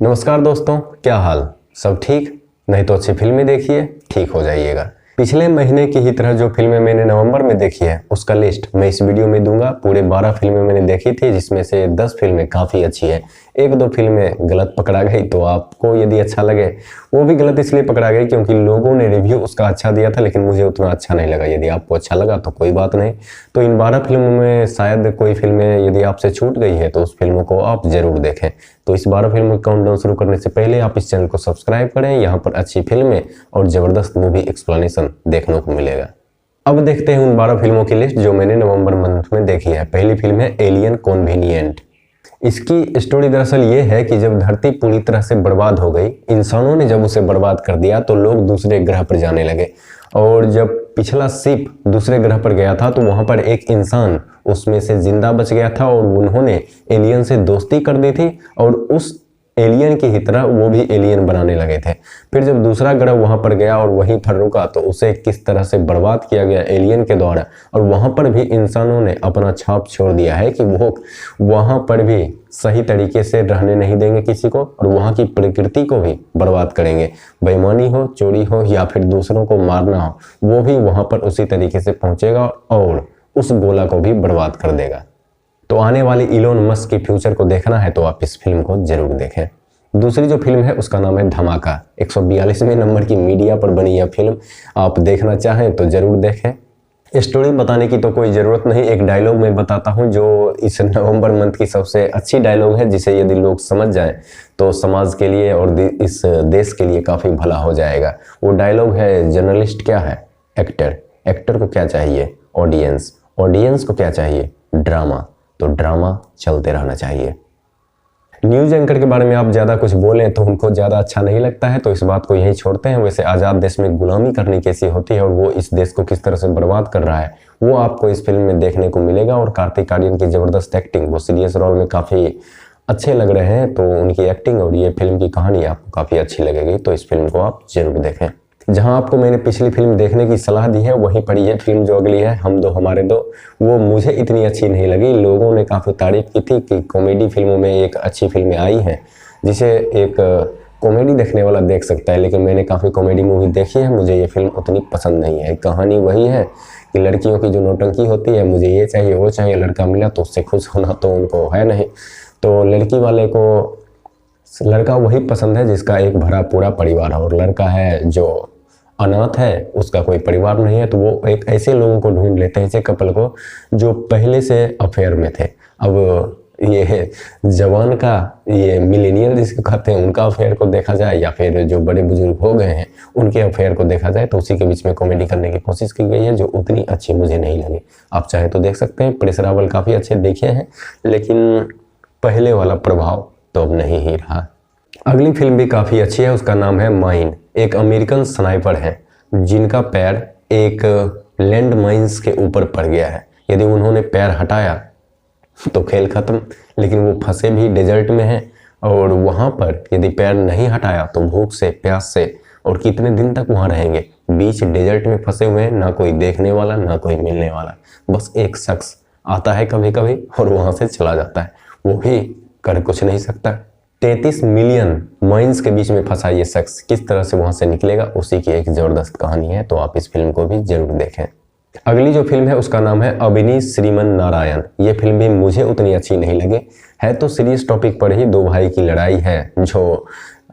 नमस्कार दोस्तों, क्या हाल? सब ठीक? नहीं तो अच्छी फिल्में देखिए, ठीक हो जाइएगा। पिछले महीने की ही तरह जो फिल्में मैंने नवंबर में देखी है उसका लिस्ट मैं इस वीडियो में दूंगा। पूरे 12 फिल्में मैंने देखी थी, जिसमें से 10 फिल्में काफ़ी अच्छी है। एक दो फिल्में गलत पकड़ा गई, तो आपको यदि अच्छा लगे, वो भी गलत इसलिए पकड़ा गई क्योंकि लोगों ने रिव्यू उसका अच्छा दिया था, लेकिन मुझे उतना अच्छा नहीं लगा। यदि आपको अच्छा लगा तो कोई बात नहीं। तो इन 12 फिल्मों में शायद कोई फिल्में यदि आपसे छूट गई है तो उस फिल्मों को आप जरूर देखें। तो इस 12 फिल्मों का काउंटडाउन शुरू करने से पहले आप इस चैनल को सब्सक्राइब करें। यहाँ पर अच्छी फिल्में और जबरदस्त मूवी एक्सप्लेनेशन देखने को मिलेगा। अब देखते हैं उन 12 फिल्मों की लिस्ट जो मैंने नवंबर मंथ में देखी है। पहली फिल्म है एलियन कॉन्वीनिएंट। इसकी स्टोरी दरअसल ये है कि जब धरती पूरी तरह से बर्बाद हो गई, इंसानों ने जब उसे बर्बाद कर दिया तो लोग दूसरे ग्रह पर जाने लगे। और जब पिछला शिप दूसरे ग्रह पर गया था तो वहां पर एक इंसान उसमें से जिंदा बच गया था और उन्होंने एलियन से दोस्ती कर दी थी और उस एलियन की ही तरह वो भी एलियन बनाने लगे थे। फिर जब दूसरा ग्रह वहां पर गया और वहीं पर रुका तो उसे किस तरह से बर्बाद किया गया एलियन के द्वारा, और वहां पर भी इंसानों ने अपना छाप छोड़ दिया है कि वो वहां पर भी सही तरीके से रहने नहीं देंगे किसी को, और वहां की प्रकृति को भी बर्बाद करेंगे। बेईमानी हो, चोरी हो या फिर दूसरों को मारना हो, वो भी वहां पर उसी तरीके से पहुंचेगा और उस गोला को भी बर्बाद कर देगा। तो आने वाली इलोन मस्क की फ्यूचर को देखना है तो आप इस फिल्म को जरूर देखें। दूसरी जो फिल्म है उसका नाम है धमाका। 142वें नंबर की मीडिया पर बनी यह फिल्म आप देखना चाहें तो जरूर देखें। स्टोरी बताने की तो कोई ज़रूरत नहीं, एक डायलॉग मैं बताता हूं जो इस नवंबर मंथ की सबसे अच्छी डायलॉग है, जिसे यदि लोग समझ जाएं तो समाज के लिए और इस देश के लिए काफ़ी भला हो जाएगा। वो डायलॉग है, जर्नलिस्ट क्या है? एक्टर। एक्टर को क्या चाहिए? ऑडियंस। ऑडियंस को क्या चाहिए? ड्रामा। तो ड्रामा चलते रहना चाहिए। न्यूज एंकर के बारे में आप ज़्यादा कुछ बोलें तो उनको ज़्यादा अच्छा नहीं लगता है, तो इस बात को यहीं छोड़ते हैं। वैसे आज़ाद देश में गुलामी करनी कैसी होती है और वो इस देश को किस तरह से बर्बाद कर रहा है, वो आपको इस फिल्म में देखने को मिलेगा। और कार्तिक आर्यन की ज़बरदस्त एक्टिंग, वो सीरियस रोल में काफ़ी अच्छे लग रहे हैं, तो उनकी एक्टिंग और ये फिल्म की कहानी आपको काफ़ी अच्छी लगेगी। तो इस फिल्म को आप जरूर देखें। जहां आपको मैंने पिछली फिल्म देखने की सलाह दी है, वहीं पर ये फिल्म जो अगली है, हम दो हमारे दो, वो मुझे इतनी अच्छी नहीं लगी। लोगों ने काफ़ी तारीफ की थी कि कॉमेडी फिल्मों में एक अच्छी फिल्में आई हैं जिसे एक कॉमेडी देखने वाला देख सकता है, लेकिन मैंने काफ़ी कॉमेडी मूवी देखी है, मुझे ये फिल्म उतनी पसंद नहीं है। कहानी वही है कि लड़कियों की जो नौटंकी होती है, मुझे ये चाहिए वो चाहिए, लड़का मिला तो उससे खुश होना तो उनको है नहीं। तो लड़की वाले को लड़का वही पसंद है जिसका एक भरा पूरा परिवार है, और लड़का है जो अनाथ है, उसका कोई परिवार नहीं है, तो वो एक ऐसे लोगों को ढूंढ लेते हैं, ऐसे कपल को जो पहले से अफेयर में थे। अब ये जवान का, ये मिलेनियल जिसको कहते हैं, उनका अफेयर को देखा जाए या फिर जो बड़े बुजुर्ग हो गए हैं उनके अफेयर को देखा जाए, तो उसी के बीच में कॉमेडी करने की कोशिश की गई है जो उतनी अच्छी मुझे नहीं लगी। आप चाहे तो देख सकते हैं। प्रेस रावल काफ़ी अच्छे देखे हैं, लेकिन पहले वाला प्रभाव तो अब नहीं ही रहा। अगली फिल्म भी काफ़ी अच्छी है, उसका नाम है माइन। एक अमेरिकन स्नाइपर है जिनका पैर एक लैंड माइंस के ऊपर पड़ गया है। यदि उन्होंने पैर हटाया तो खेल खत्म, लेकिन वो फंसे भी डेजर्ट में हैं, और वहाँ पर यदि पैर नहीं हटाया तो भूख से, प्यास से, और कितने दिन तक वहाँ रहेंगे? बीच डेजर्ट में फंसे हुए हैं, ना कोई देखने वाला ना कोई मिलने वाला, बस एक शख्स आता है कभी कभी और वहाँ से चला जाता है, वो भी कर कुछ नहीं सकता। 33 मिलियन माइंस के बीच में फंसा ये शख्स किस तरह से वहां से निकलेगा, उसी की एक जबरदस्त कहानी है, तो आप इस फिल्म को भी जरूर देखें। अगली जो फिल्म है उसका नाम है अभिनी श्रीमन नारायण। ये फिल्म भी मुझे उतनी अच्छी नहीं लगी। है तो सीरियस टॉपिक पर ही, दो भाई की लड़ाई है जो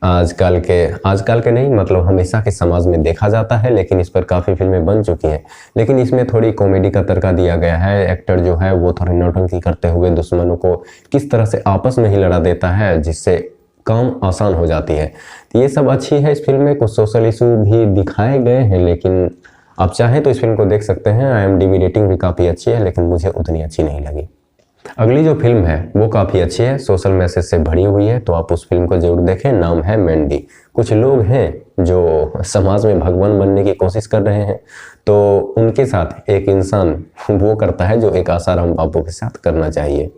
आजकल के नहीं, मतलब हमेशा के समाज में देखा जाता है, लेकिन इस पर काफ़ी फिल्में बन चुकी हैं। लेकिन इसमें थोड़ी कॉमेडी का तड़का दिया गया है। एक्टर जो है वो थोड़ी नौटंकी करते हुए दुश्मनों को किस तरह से आपस में ही लड़ा देता है, जिससे काम आसान हो जाती है। ये सब अच्छी है इस फिल्म में। कुछ सोशल इशू भी दिखाए गए हैं, लेकिन आप चाहें तो इस फिल्म को देख सकते हैं। IMDb रेटिंग भी काफ़ी अच्छी है, लेकिन मुझे उतनी अच्छी नहीं लगी। अगली जो फिल्म है वो काफ़ी अच्छी है, सोशल मैसेज से भरी हुई है, तो आप उस फिल्म को जरूर देखें। नाम है मैंडी। कुछ लोग हैं जो समाज में भगवान बनने की कोशिश कर रहे हैं, तो उनके साथ एक इंसान वो करता है जो एक आसाराम बापू के साथ करना चाहिए।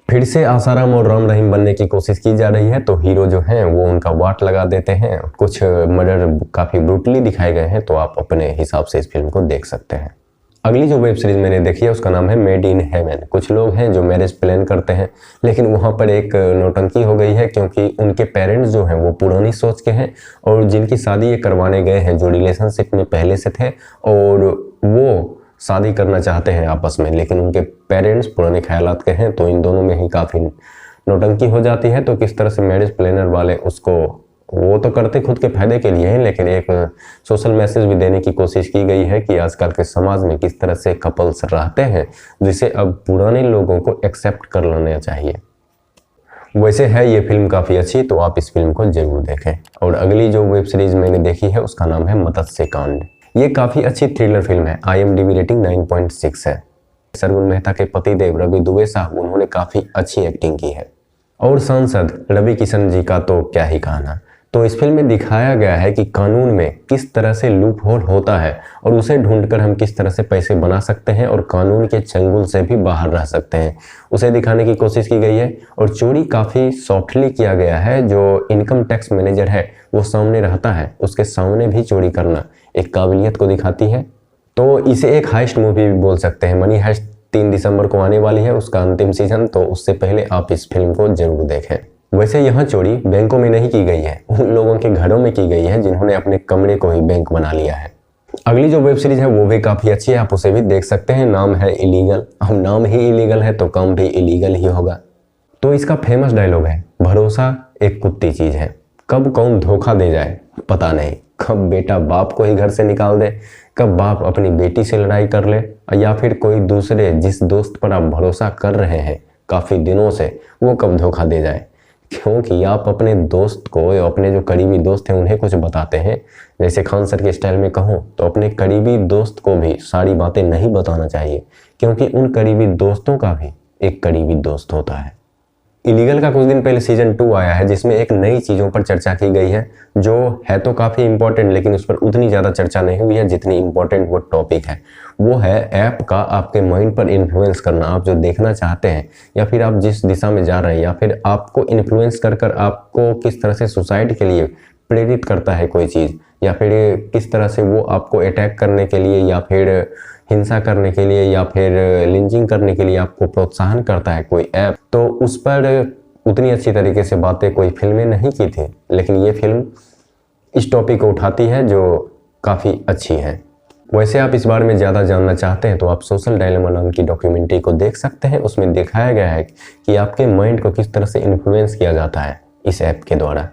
फिर से आसाराम और राम रहीम बनने की कोशिश की जा रही है, तो हीरो जो हैं वो उनका वाट लगा देते हैं। कुछ मर्डर काफ़ी ब्रूटली दिखाए गए हैं, तो आप अपने हिसाब से इस फिल्म को देख सकते हैं। अगली जो वेब सीरीज मैंने देखी है उसका नाम है मेड इन हेवन। कुछ लोग हैं जो मैरिज प्लान करते हैं, लेकिन वहाँ पर एक नौटंकी हो गई है क्योंकि उनके पेरेंट्स जो हैं वो पुरानी सोच के हैं, और जिनकी शादी ये करवाने गए हैं जो रिलेशनशिप में पहले से थे और वो शादी करना चाहते हैं आपस में, लेकिन उनके पेरेंट्स पुराने ख्यालात के हैं, तो इन दोनों में ही काफ़ी नौटंकी हो जाती है। तो किस तरह से मैरिज प्लानर वाले उसको, वो तो करते खुद के फायदे के लिए हैं, लेकिन एक सोशल मैसेज भी देने की कोशिश की गई है कि आजकल के समाज में किस तरह से कपल्स रहते हैं, जिसे अब पुराने लोगों को एक्सेप्ट कर लेना चाहिए। वैसे है ये फिल्म काफ़ी अच्छी, तो आप इस फिल्म को जरूर देखें। और अगली जो वेब सीरीज मैंने देखी है उसका नाम है मत्स्य कांड। ये काफ़ी अच्छी थ्रिलर फिल्म है। IMDb रेटिंग 9.6 है। सरगुन मेहता के पतिदेव रवि दुबे साहब, उन्होंने काफ़ी अच्छी एक्टिंग की है, और सांसद रवि किशन जी का तो क्या ही कहना। तो इस फिल्म में दिखाया गया है कि कानून में किस तरह से लूप होल होता है और उसे ढूंढकर हम किस तरह से पैसे बना सकते हैं और कानून के चंगुल से भी बाहर रह सकते हैं, उसे दिखाने की कोशिश की गई है। और चोरी काफ़ी सॉफ्टली किया गया है। जो इनकम टैक्स मैनेजर है वो सामने रहता है, उसके सामने भी चोरी करना एक काबिलियत को दिखाती है। तो इसे एक हाइस्ट मूवी भी बोल सकते हैं। मनी हाइस्ट 3 दिसंबर को आने वाली है, उसका अंतिम सीजन, तो उससे पहले आप इस फिल्म को जरूर देखें। वैसे यहाँ चोरी बैंकों में नहीं की गई है, उन लोगों के घरों में की गई है जिन्होंने अपने कमरे को ही बैंक बना लिया है। अगली जो वेब सीरीज है वो भी काफ़ी अच्छी है, आप उसे भी देख सकते हैं। नाम है इलीगल। अब नाम ही इलीगल है तो काम भी इलीगल ही होगा। तो इसका फेमस डायलॉग है, भरोसा एक कुत्ती चीज़ है, कब कौन धोखा दे जाए पता नहीं, कब बेटा बाप को ही घर से निकाल दे, कब बाप अपनी बेटी से लड़ाई कर ले, या फिर कोई दूसरे जिस दोस्त पर आप भरोसा कर रहे हैं काफ़ी दिनों से, वो कब धोखा दे जाए। क्योंकि आप अपने दोस्त को या अपने जो करीबी दोस्त हैं उन्हें कुछ बताते हैं, जैसे खान सर के स्टाइल में कहूँ तो अपने करीबी दोस्त को भी सारी बातें नहीं बताना चाहिए, क्योंकि उन करीबी दोस्तों का भी एक करीबी दोस्त होता है। इलीगल का कुछ दिन पहले सीजन 2 आया है, जिसमें एक नई चीज़ों पर चर्चा की गई है, जो है तो काफ़ी इंपॉर्टेंट, लेकिन उस पर उतनी ज़्यादा चर्चा नहीं हुई है जितनी इंपॉर्टेंट वो टॉपिक है। वो है ऐप का आपके माइंड पर इन्फ्लुएंस करना। आप जो देखना चाहते हैं या फिर आप जिस दिशा में जा रहे हैं, या फिर आपको इन्फ्लुएंस कर कर आपको किस तरह से सुसाइड के लिए प्रेरित करता है कोई चीज़, या फिर किस तरह से वो आपको अटैक करने के लिए या फिर हिंसा करने के लिए या फिर लिंचिंग करने के लिए आपको प्रोत्साहन करता है कोई ऐप, तो उस पर उतनी अच्छी तरीके से बातें कोई फिल्में नहीं की थी, लेकिन ये फिल्म इस टॉपिक को उठाती है जो काफ़ी अच्छी है। वैसे आप इस बारे में ज़्यादा जानना चाहते हैं तो आप सोशल डायलेमा नाम की डॉक्यूमेंट्री को देख सकते हैं। उसमें दिखाया गया है कि आपके माइंड को किस तरह से इन्फ्लुएंस किया जाता है इस ऐप के द्वारा।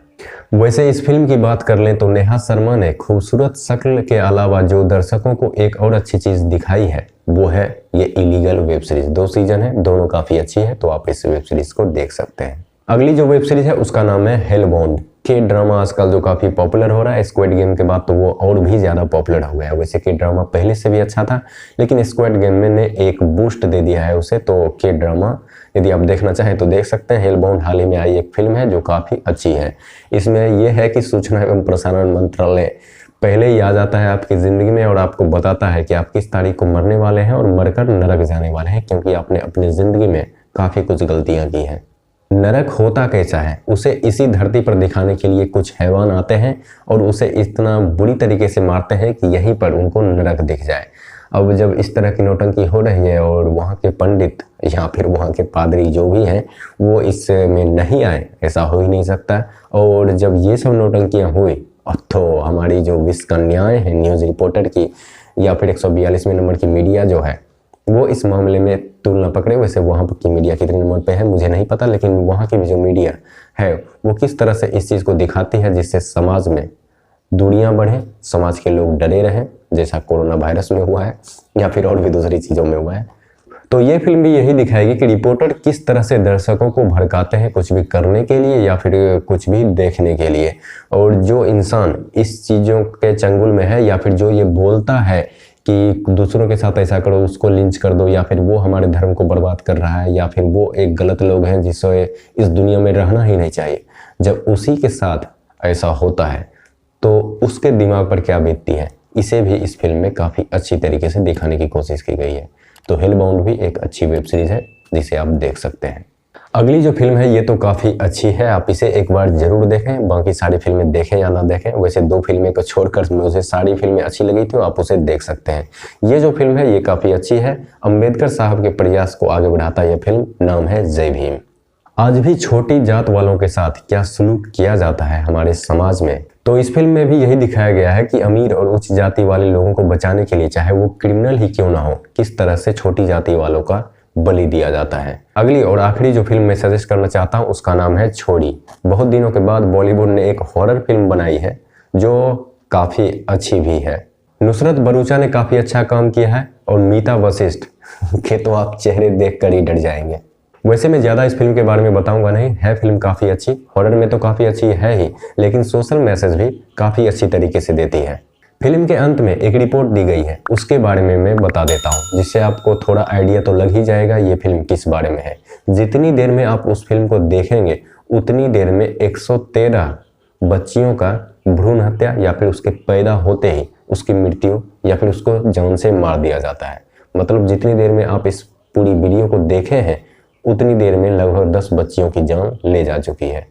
वैसे इस फिल्म की बात कर लें तो नेहा शर्मा ने खूबसूरत शक्ल के अलावा जो दर्शकों को एक और अच्छी चीज़ दिखाई है वो है ये इलीगल वेब सीरीज। 2 सीजन है, दोनों काफ़ी अच्छी है, तो आप इस वेब सीरीज को देख सकते हैं। अगली जो वेब सीरीज है उसका नाम है हेलबाउंड। के ड्रामा आजकल जो काफ़ी पॉपुलर हो रहा है, स्क्विड गेम के बाद तो वो और भी ज़्यादा पॉपुलर हो गया है। वैसे के ड्रामा पहले से भी अच्छा था, लेकिन स्क्विड गेम में ने एक बूस्ट दे दिया है उसे, तो के ड्रामा यदि आप देखना चाहें तो देख सकते हैं। हेलबाउंड हाल ही में आई एक फिल्म है जो काफ़ी अच्छी है। इसमें यह है कि सूचना एवं प्रसारण मंत्रालय पहले ही आ जाता है आपकी ज़िंदगी में और आपको बताता है कि आप किस तारीख को मरने वाले हैं और मरकर नरक जाने वाले हैं, क्योंकि आपने अपनी ज़िंदगी में काफ़ी कुछ गलतियाँ की हैं। नरक होता कैसा है उसे इसी धरती पर दिखाने के लिए कुछ हैवान आते हैं और उसे इतना बुरी तरीके से मारते हैं कि यहीं पर उनको नरक दिख जाए। अब जब इस तरह की नौटंकी हो रही है और वहाँ के पंडित या फिर वहाँ के पादरी जो भी हैं वो इसमें नहीं आए, ऐसा हो ही नहीं सकता। और जब ये सब नौटंकियाँ हुई तो हमारी जो विश्व कन्याएँ हैं न्यूज़ रिपोर्टर की या फिर 142वें नंबर की मीडिया जो है वो इस मामले में तुलना पकड़े। वैसे वहाँ की मीडिया कितने नंबर पे है मुझे नहीं पता, लेकिन वहाँ की भी जो मीडिया है वो किस तरह से इस चीज़ को दिखाती है जिससे समाज में दूरियां बढ़े, समाज के लोग डरे रहें, जैसा कोरोना वायरस में हुआ है या फिर और भी दूसरी चीज़ों में हुआ है। तो ये फिल्म भी यही दिखाएगी कि रिपोर्टर किस तरह से दर्शकों को भड़काते हैं कुछ भी करने के लिए या फिर कुछ भी देखने के लिए। और जो इंसान इस चीज़ों के चंगुल में है या फिर जो ये बोलता है कि दूसरों के साथ ऐसा करो, उसको लिंच कर दो, या फिर वो हमारे धर्म को बर्बाद कर रहा है, या फिर वो एक गलत लोग हैं जिससे इस दुनिया में रहना ही नहीं चाहिए, जब उसी के साथ ऐसा होता है तो उसके दिमाग पर क्या बीतती है, इसे भी इस फिल्म में काफ़ी अच्छी तरीके से दिखाने की कोशिश की गई है। तो हेलबाउंड भी एक अच्छी वेब सीरीज़ है जिसे आप देख सकते हैं। अगली जो फिल्म है ये तो काफ़ी अच्छी है, आप इसे एक बार जरूर देखें। बाकी सारी फिल्में देखें या ना देखें, वैसे 2 फिल्में को छोड़कर मुझे सारी फिल्में अच्छी लगी थी, आप उसे देख सकते हैं। ये जो फिल्म है ये काफ़ी अच्छी है, अम्बेडकर साहब के प्रयास को आगे बढ़ाता यह फिल्म, नाम है जय भीम। आज भी छोटी जात वालों के साथ क्या सलूक किया जाता है हमारे समाज में, तो इस फिल्म में भी यही दिखाया गया है कि अमीर और उच्च जाति वाले लोगों को बचाने के लिए, चाहे वो क्रिमिनल ही क्यों ना हो, किस तरह से छोटी जाति वालों का बलि दिया जाता है। अगली और आखिरी जो फिल्म मैं सजेस्ट करना चाहता हूँ उसका नाम है छोड़ी। बहुत दिनों के बाद बॉलीवुड ने एक हॉरर फिल्म बनाई है जो काफी अच्छी भी है। नुसरत भरूचा ने काफी अच्छा काम किया है और मीता वशिष्ठ के तो आप चेहरे देखकर ही डर जाएंगे। वैसे मैं ज्यादा इस फिल्म के बारे में बताऊंगा नहीं, है फिल्म काफी अच्छी, हॉरर में तो काफी अच्छी है ही, लेकिन सोशल मैसेज भी काफी अच्छी तरीके से देती है। फिल्म के अंत में एक रिपोर्ट दी गई है, उसके बारे में मैं बता देता हूँ, जिससे आपको थोड़ा आइडिया तो लग ही जाएगा ये फिल्म किस बारे में है। जितनी देर में आप उस फिल्म को देखेंगे उतनी देर में 113 बच्चियों का भ्रूण हत्या या फिर उसके पैदा होते ही उसकी मृत्यु या फिर उसको जान से मार दिया जाता है। मतलब जितनी देर में आप इस पूरी वीडियो को देखे हैं उतनी देर में लगभग 10 बच्चियों की जान ले जा चुकी है।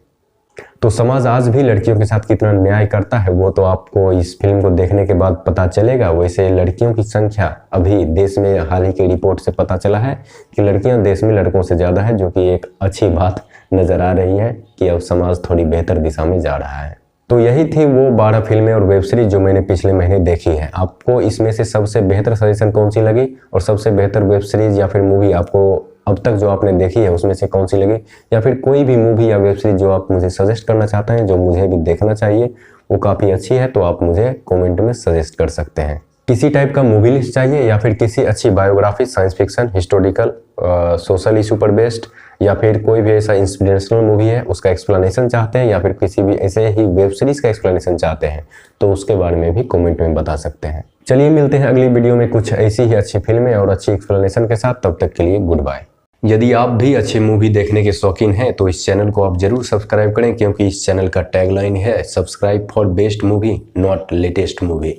तो समाज आज भी लड़कियों के साथ कितना न्याय करता है वो तो आपको इस फिल्म को देखने के बाद पता चलेगा। वैसे लड़कियों की संख्या अभी देश में हाल ही की रिपोर्ट से पता चला है कि लड़कियां देश में लड़कों से ज़्यादा है, जो कि एक अच्छी बात नज़र आ रही है कि अब समाज थोड़ी बेहतर दिशा में जा रहा है। तो यही थी वो 12 फिल्में और वेब सीरीज जो मैंने पिछले महीने देखी है। आपको इसमें से सबसे बेहतर सजेशन कौन सी लगी और सबसे बेहतर वेब सीरीज या फिर मूवी आपको अब तक जो आपने देखी है उसमें से कौन सी लगी, या फिर कोई भी मूवी या वेब सीरीज जो आप मुझे सजेस्ट करना चाहते हैं जो मुझे भी देखना चाहिए वो काफ़ी अच्छी है, तो आप मुझे कमेंट में सजेस्ट कर सकते हैं। किसी टाइप का मूवी लिस्ट चाहिए या फिर किसी अच्छी biography, science fiction, historical, social issue पर बेस्ड, या फिर कोई भी ऐसा इंस्पिरेशनल मूवी है उसका एक्सप्लेनेशन चाहते हैं, या फिर किसी भी ऐसे ही वेब सीरीज का एक्सप्लेनेशन चाहते हैं तो उसके बारे में भी कमेंट में बता सकते हैं। चलिए मिलते हैं अगली वीडियो में कुछ ऐसी ही अच्छी फिल्में और अच्छी एक्सप्लेनेशन के साथ। तब तक के लिए गुड बाय। यदि आप भी अच्छी मूवी देखने के शौकीन हैं तो इस चैनल को आप जरूर सब्सक्राइब करें, क्योंकि इस चैनल का टैगलाइन है subscribe for best movie not latest movie.